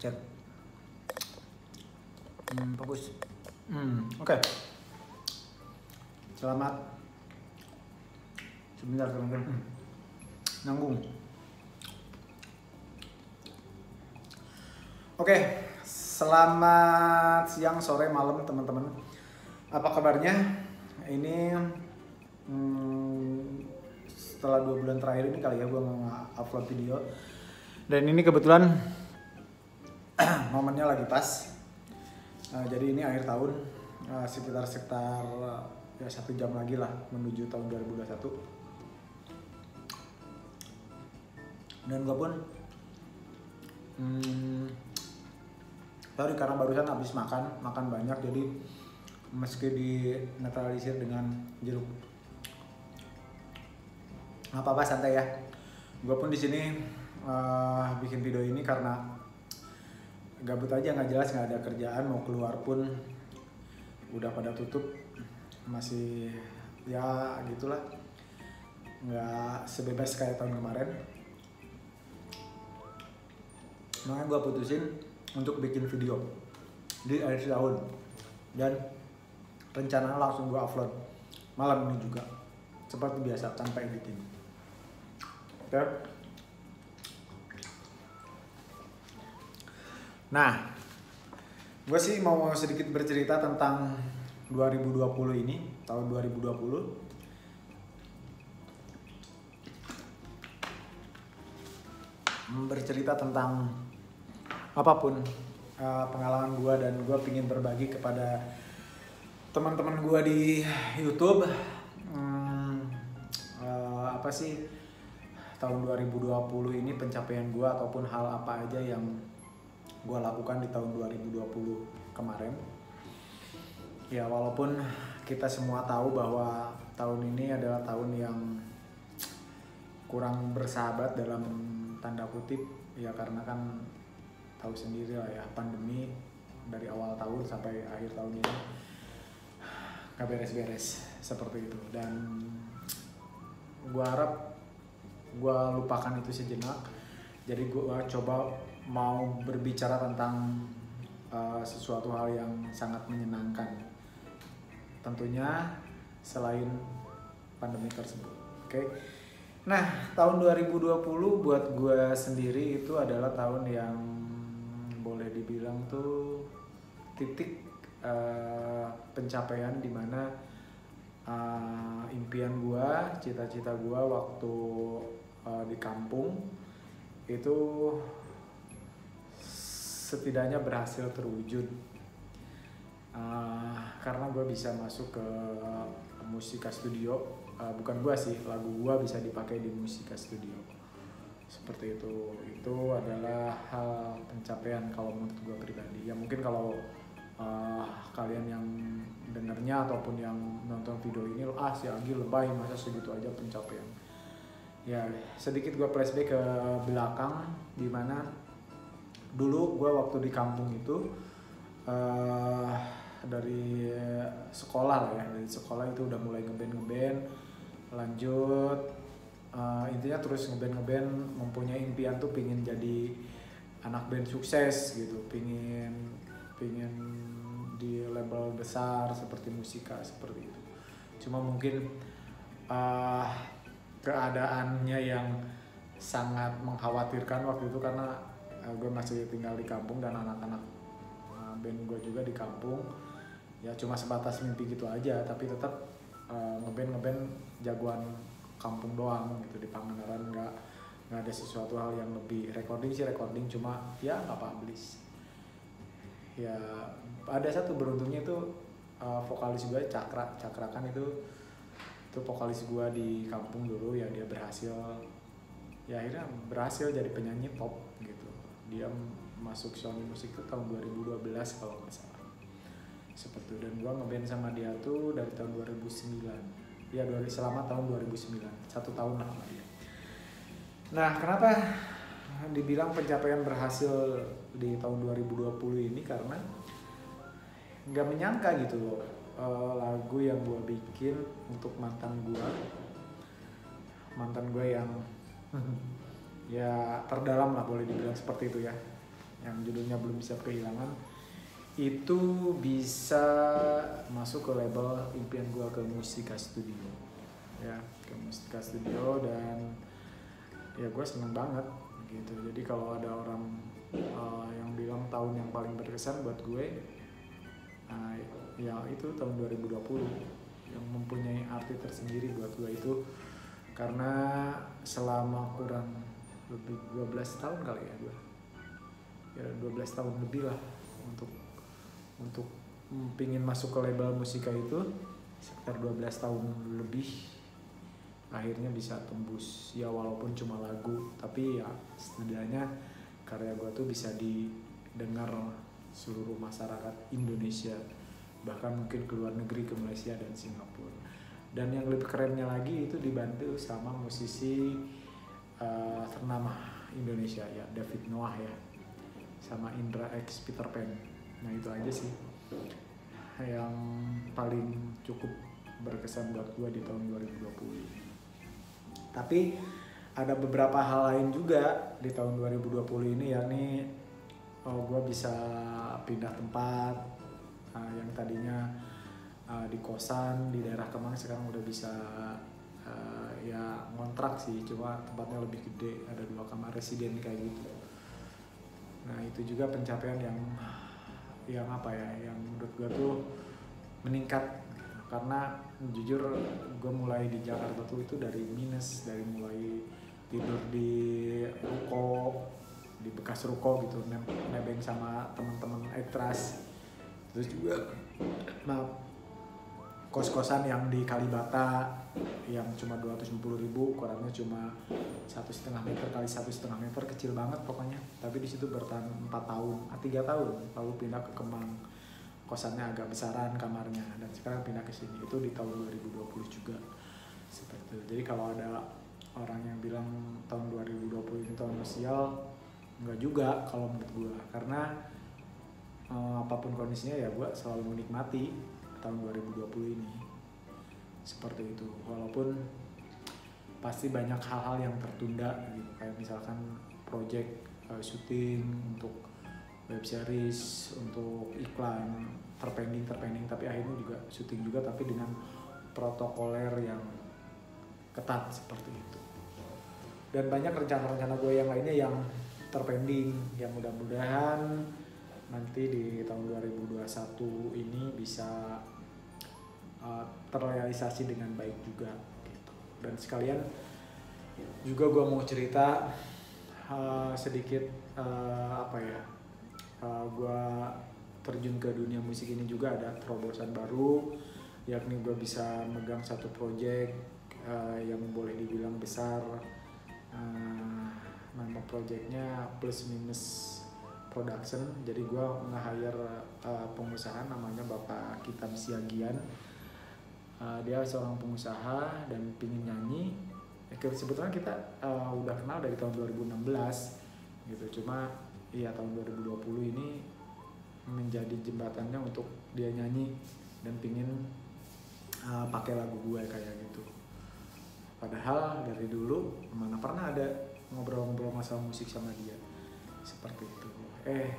Cek. Bagus. Oke. Selamat. Sebentar teman-teman. Nanggung. Oke, selamat siang, sore, malam teman-teman. Apa kabarnya? Ini setelah 2 bulan terakhir ini kali ya gue nge-upload video. Dan ini kebetulan momennya lagi pas. Jadi ini akhir tahun, sekitar ya 1 jam lagi lah menuju tahun 2021. Dan gue pun sorry karena barusan habis makan banyak, jadi meski dinetralisir dengan jeruk, nggak apa-apa, santai ya. Gue pun di sini bikin video ini karena gabut aja, nggak jelas, nggak ada kerjaan, mau keluar pun udah pada tutup, masih ya gitulah, nggak sebebas kayak tahun kemarin. Makanya gue putusin untuk bikin video di akhir tahun, dan rencana langsung gue upload malam ini juga seperti biasa tanpa editing. Oke. Nah, gue sih mau sedikit bercerita tentang 2020 ini, tahun 2020. Bercerita tentang apapun pengalaman gue, dan gue pingin berbagi kepada teman-teman gue di YouTube. Apa sih tahun 2020 ini, pencapaian gue ataupun hal apa aja yang gue lakukan di tahun 2020 kemarin. Ya walaupun kita semua tahu bahwa tahun ini adalah tahun yang kurang bersahabat dalam tanda kutip ya, karena kan tahu sendiri lah ya, pandemi dari awal tahun sampai akhir tahun ini gak beres-beres seperti itu. Dan gue harap gue lupakan itu sejenak. Jadi gue coba mau berbicara tentang sesuatu hal yang sangat menyenangkan tentunya selain pandemi tersebut. Oke. Nah, tahun 2020 buat gue sendiri itu adalah tahun yang boleh dibilang tuh titik pencapaian, dimana impian gue, cita-cita gue waktu di kampung itu setidaknya berhasil terwujud, karena gue bisa masuk ke musika studio. Bukan gue sih, lagu gue bisa dipakai di musika studio seperti itu. Itu adalah hal pencapaian kalau menurut gue pribadi. Ya mungkin kalau kalian yang dengarnya ataupun yang nonton video ini, si Agi lebay, masa segitu aja pencapaian. Ya sedikit gue flashback ke belakang, dimana dulu gue waktu di kampung itu dari sekolah lah ya, dari sekolah itu udah mulai ngeband, lanjut intinya terus ngeband, mempunyai impian tuh pingin jadi anak band sukses gitu, pingin di label besar seperti musika seperti itu. Cuma mungkin keadaannya yang sangat mengkhawatirkan waktu itu, karena gue masih tinggal di kampung dan anak-anak band gue juga di kampung. Ya cuma sebatas mimpi gitu aja, tapi tetap ngeband jagoan kampung doang gitu di Pangandaran. Nggak ada sesuatu hal yang lebih. Recording cuma ya nggak publish. Ya ada satu beruntungnya itu vokalis gue Cakra kan itu vokalis gue di kampung dulu ya, dia berhasil, ya akhirnya berhasil jadi penyanyi pop gitu. Dia masuk Sony Music itu tahun 2012 kalau nggak salah seperti itu. Dan gue ngeband sama dia tuh dari tahun 2009 ya, selama tahun 2009, 1 tahun lah sama dia. Nah kenapa dibilang pencapaian berhasil di tahun 2020 ini, karena nggak menyangka gitu loh, lagu yang gue bikin untuk mantan gue yang ya terdalam lah boleh dibilang seperti itu ya, yang judulnya Belum Siap Kehilangan, itu bisa masuk ke label impian gue ke Mustika Studio ya, ke Mustika Studio. Dan ya gue seneng banget gitu. Jadi kalau ada orang yang bilang tahun yang paling berkesan buat gue, ya itu tahun 2020 yang mempunyai arti tersendiri buat gue itu, karena selama kurang lebih 12 tahun kali ya gue, ya 12 tahun lebih lah untuk pingin masuk ke label Mustika itu, sekitar 12 tahun lebih, akhirnya bisa tembus ya, walaupun cuma lagu, tapi ya setidaknya karya gue tuh bisa didengar seluruh masyarakat Indonesia, bahkan mungkin ke luar negeri, ke Malaysia dan Singapura. Dan yang lebih kerennya lagi itu dibantu sama musisi ternama Indonesia ya, David Noah ya, sama Indra X Peter Pan. Nah itu aja sih yang paling cukup berkesan buat gue di tahun 2020 ini. Tapi ada beberapa hal lain juga di tahun 2020 ini, yakni gue bisa pindah tempat, yang tadinya di kosan di daerah Kemang sekarang udah bisa ya ngontrak sih, cuma tempatnya lebih gede, ada 2 kamar residen kayak gitu. Nah itu juga pencapaian yang apa ya, yang menurut gue tuh meningkat, karena jujur gue mulai di Jakarta tuh itu dari minus, dari mulai tidur di ruko, di bekas ruko gitu, nebeng sama teman-teman Etras, terus juga kos-kosan yang di Kalibata yang cuma 250.000, ukurannya cuma 1,5 meter kali 1,5 meter, kecil banget pokoknya, tapi di situ bertahan 3 tahun, lalu pindah ke Kemang, kosannya agak besaran kamarnya, dan sekarang pindah ke sini, itu di tahun 2020 juga seperti itu. Jadi kalau ada orang yang bilang tahun 2020 ini tahun sial, enggak juga kalau menurut gue, karena apapun kondisinya ya gue selalu menikmati tahun 2020 ini seperti itu, walaupun pasti banyak hal-hal yang tertunda gitu, kayak misalkan project syuting untuk web series, untuk iklan terpending, tapi akhirnya juga syuting juga, tapi dengan protokoler yang ketat seperti itu. Dan banyak rencana-rencana gue yang lainnya yang terpending, yang mudah-mudahan nanti di tahun 2021 ini bisa terrealisasi dengan baik juga gitu. Dan sekalian juga gue mau cerita sedikit gue terjun ke dunia musik ini juga ada terobosan baru, yakni gue bisa megang satu project yang boleh dibilang besar. Nama projectnya Plus Minus Production. Jadi gue nge-hire pengusaha namanya Bapak Kitam Siagian. Dia seorang pengusaha dan pingin nyanyi. Sebetulnya kita udah kenal dari tahun 2016 gitu. Cuma ya tahun 2020 ini menjadi jembatannya untuk dia nyanyi dan pingin pakai lagu gue kayak gitu. Padahal dari dulu mana pernah ada ngobrol-ngobrol masalah musik sama dia seperti itu.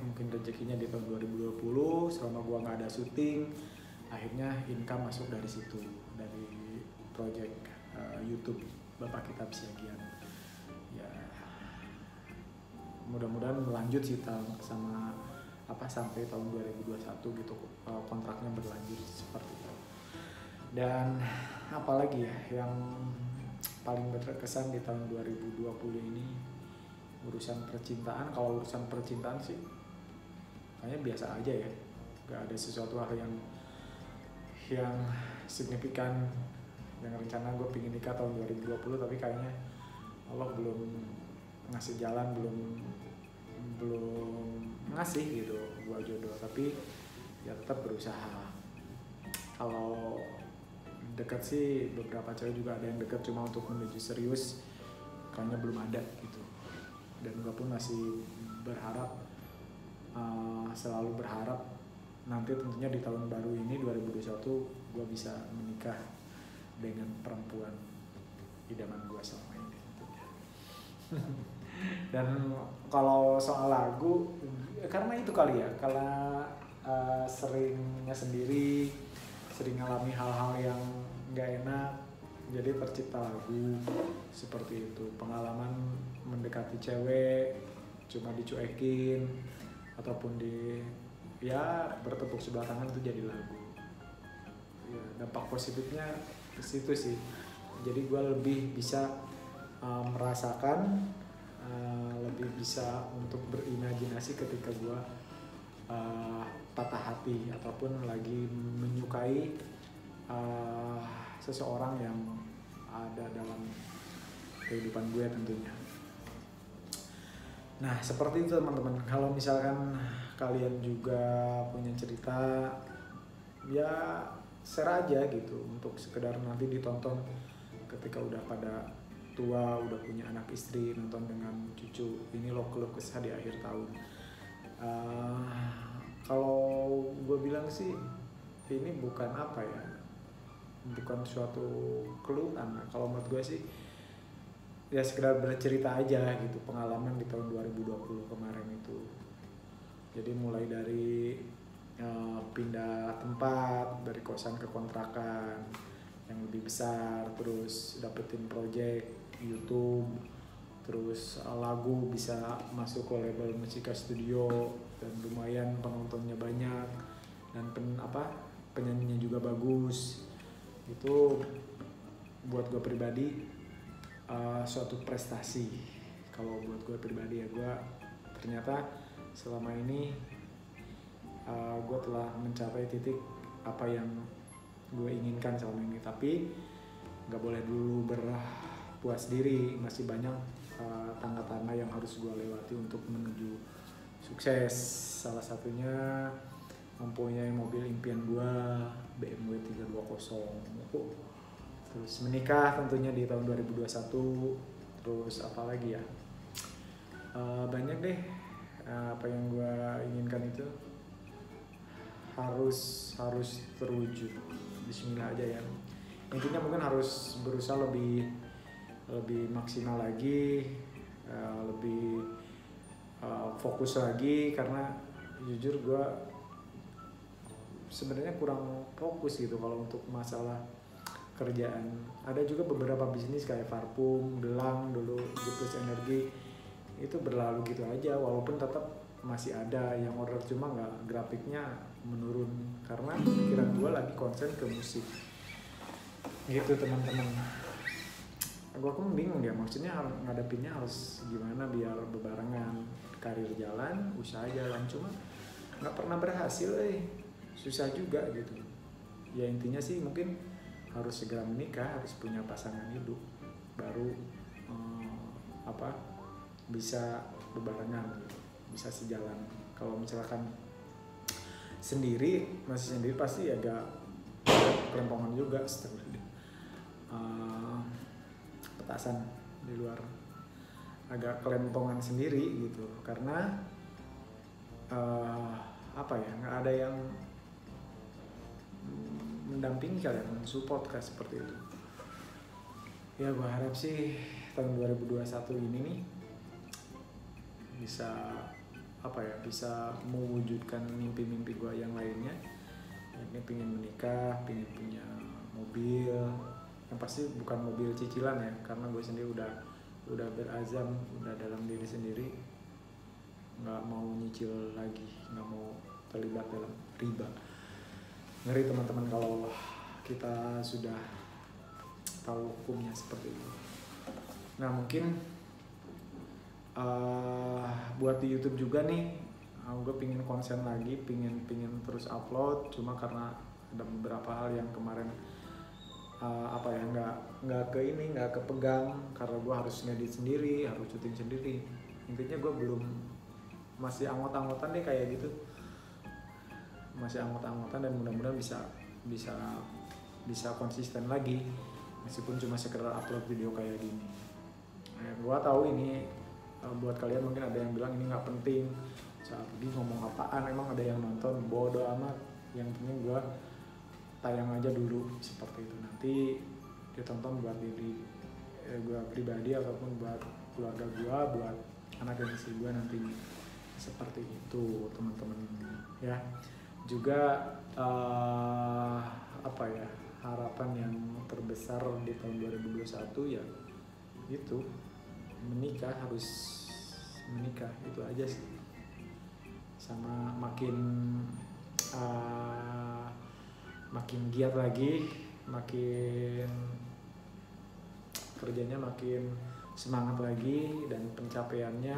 Mungkin rezekinya di tahun 2020 selama gue nggak ada syuting, akhirnya income masuk dari situ, dari project YouTube Bapak Kitab Siagian. Ya mudah-mudahan berlanjut sih sama sampai tahun 2021 gitu, kontraknya berlanjut seperti itu. Dan apalagi ya yang paling berkesan di tahun 2020 ini, urusan percintaan. Kalau urusan percintaan sih kayaknya biasa aja ya, gak ada sesuatu hal yang signifikan. Yang rencana gue pingin nikah tahun 2020, tapi kayaknya Allah belum ngasih jalan, belum ngasih gitu gue jodoh, tapi ya tetap berusaha. Kalau dekat sih beberapa cewek juga ada yang dekat, cuma untuk menuju serius kayaknya belum ada gitu. Dan gue pun masih berharap, selalu berharap nanti tentunya di tahun baru ini 2021 gue bisa menikah dengan perempuan idaman gue selama ini tentunya. Dan kalau soal lagu, karena itu kali ya, karena seringnya sendiri, sering ngalami hal-hal yang nggak enak, jadi tercipta lagu seperti itu. Pengalaman mendekati cewek cuma dicuekin ataupun ya bertepuk sebelah tangan itu jadi lagu. Ya, dampak positifnya ke situ sih. Jadi gue lebih bisa merasakan, lebih bisa untuk berimajinasi ketika gue patah hati ataupun lagi menyukai seseorang yang ada dalam kehidupan gue tentunya. Nah seperti itu teman-teman. Kalau misalkan kalian juga punya cerita, ya share aja gitu untuk sekedar nanti ditonton ketika udah pada tua, udah punya anak istri, nonton dengan cucu. Ini loh keluh kesah di akhir tahun. Kalau gue bilang sih ini bukan apa ya, bukan suatu keluhan. Kalau menurut gue sih ya sekedar bercerita aja gitu, pengalaman di tahun 2020 kemarin itu. Jadi mulai dari pindah tempat dari kosan ke kontrakan yang lebih besar, terus dapetin project YouTube, terus lagu bisa masuk ke label Musika Studio dan lumayan penontonnya banyak dan penyanyinya juga bagus. Itu buat gue pribadi suatu prestasi. Kalau buat gue pribadi ya, gue ternyata selama ini gue telah mencapai titik apa yang gue inginkan selama ini. Tapi nggak boleh dulu berpuas diri, masih banyak tangga-tangga yang harus gue lewati untuk menuju sukses. Salah satunya mempunyai mobil impian gue, BMW 320. Terus menikah tentunya di tahun 2021. Terus apa lagi ya, banyak deh apa yang gue inginkan itu harus terwujud. Bismillah aja ya. Intinya mungkin harus berusaha lebih maksimal lagi, lebih fokus lagi, karena jujur gue sebenarnya kurang fokus gitu kalau untuk masalah kerjaan. Ada juga beberapa bisnis kayak parfum, gelang dulu, Jepus Energi, itu berlalu gitu aja, walaupun tetap masih ada yang order, cuma nggak, grafiknya menurun karena pikiran gue lagi konsen ke musik gitu teman-teman. Gue pun bingung ya, maksudnya ngadepinnya harus gimana biar bebarengan, karir jalan, usaha jalan, cuma nggak pernah berhasil, susah juga gitu. Ya intinya sih mungkin harus segera menikah, harus punya pasangan hidup, baru bisa bebarengan gitu, bisa sejalan. Kalau misalkan masih sendiri pasti agak kelempongan juga, petasan di luar, agak kelempongan sendiri gitu, karena nggak ada yang mendampingi kalian, mensupport kayak seperti itu. Ya gue harap sih tahun 2021 ini nih bisa mewujudkan mimpi-mimpi gue yang lainnya. Ini pengen menikah, pengen punya mobil, yang pasti bukan mobil cicilan ya, karena gue sendiri udah berazam, udah dalam diri sendiri nggak mau nyicil lagi, nggak mau terlibat dalam riba. Ngeri teman-teman kalau kita sudah tahu hukumnya seperti itu. Nah mungkin buat di YouTube juga nih, gue pingin konsen lagi, pingin terus upload, cuma karena ada beberapa hal yang kemarin nggak kepegang, karena gue harus ngedit sendiri, harus syuting sendiri. Intinya gue masih anggot-anggotan deh kayak gitu, masih anggot-anggotan, dan mudah-mudahan bisa konsisten lagi meskipun cuma sekedar upload video kayak gini. Nah, gue tahu ini buat kalian mungkin ada yang bilang ini nggak penting, saat ini ngomong apaan, emang ada yang nonton, bodo amat, yang penting gue tayang aja dulu seperti itu. Nanti ditonton buat diri gue pribadi ataupun buat keluarga gue, buat anak dan istri gue nantinya. Seperti itu teman-teman ya. Juga apa ya, harapan yang terbesar di tahun 2021 ya itu menikah, harus menikah, itu aja sih. Sama makin giat lagi, makin kerjanya makin semangat lagi, dan pencapaiannya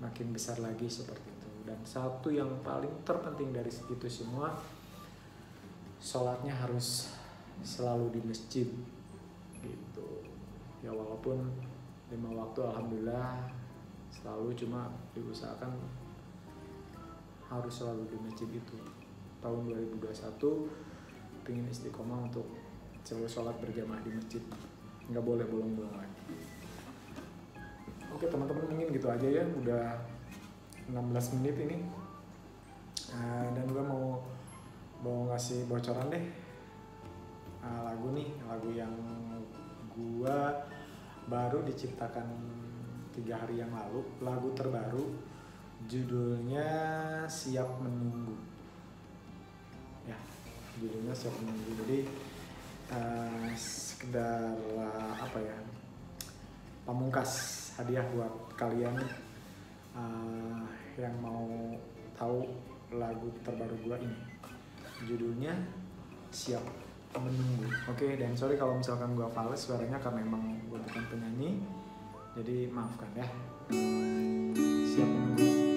makin besar lagi seperti itu. Dan satu yang paling terpenting dari itu semua, sholatnya harus selalu di masjid gitu ya. Walaupun 5 waktu alhamdulillah selalu, cuma diusahakan harus selalu di masjid itu. Tahun 2021 pengen istiqomah untuk selalu sholat berjamaah di masjid, nggak boleh bolong-bolong lagi. Oke teman-teman, mungkin gitu aja ya, udah 16 menit ini. Dan gue mau ngasih bocoran deh, lagu yang gue baru diciptakan 3 hari yang lalu, lagu terbaru, judulnya Siap Menunggu ya, judulnya Siap Menunggu. Jadi sekedar apa ya, pamungkas hadiah buat kalian yang mau tahu lagu terbaru gua ini. Judulnya Siap Menunggu. Oke, dan sorry kalau misalkan gua fals suaranya, karena emang gua bukan penyanyi, jadi maafkan ya. Siap Menunggu.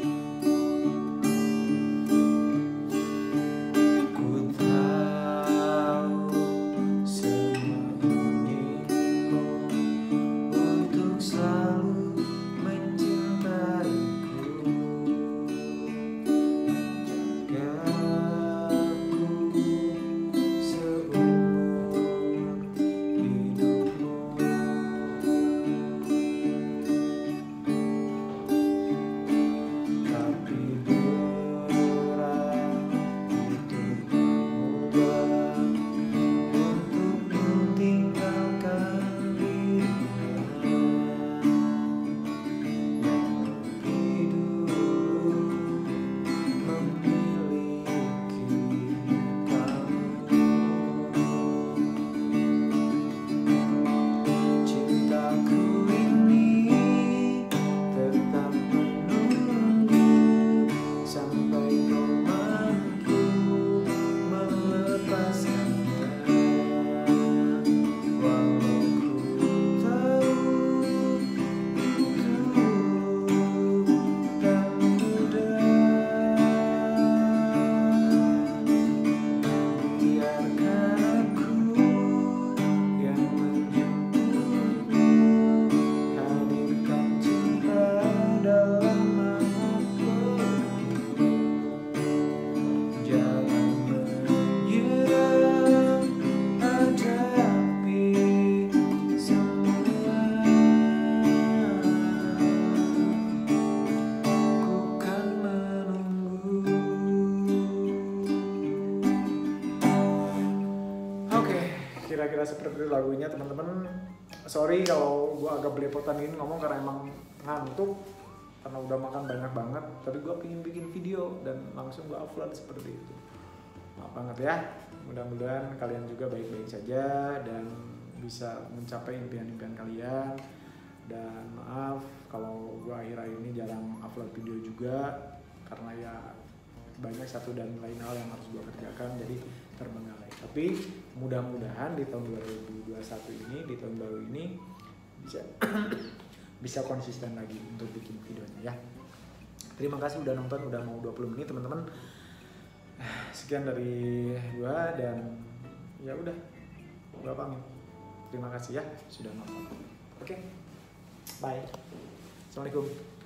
Kira-kira seperti itu lagunya teman-teman. Sorry kalau gue agak belepotan ini ngomong, karena emang ngantuk, karena udah makan banyak banget. Tapi gue pengen bikin video dan langsung gue upload seperti itu. Maaf banget ya. Mudah-mudahan kalian juga baik-baik saja dan bisa mencapai impian-impian kalian. Dan maaf kalau gue akhir-akhir ini jarang upload video juga, karena ya banyak satu dan lain hal yang harus gue kerjakan, jadi terbengkalai. Tapi mudah-mudahan di tahun 2021 ini, di tahun baru ini bisa konsisten lagi untuk bikin videonya ya. Terima kasih udah nonton, udah mau 20 menit teman-teman. Sekian dari gue, dan ya udah, gue pamit. Terima kasih ya sudah nonton. Oke, bye. Assalamualaikum.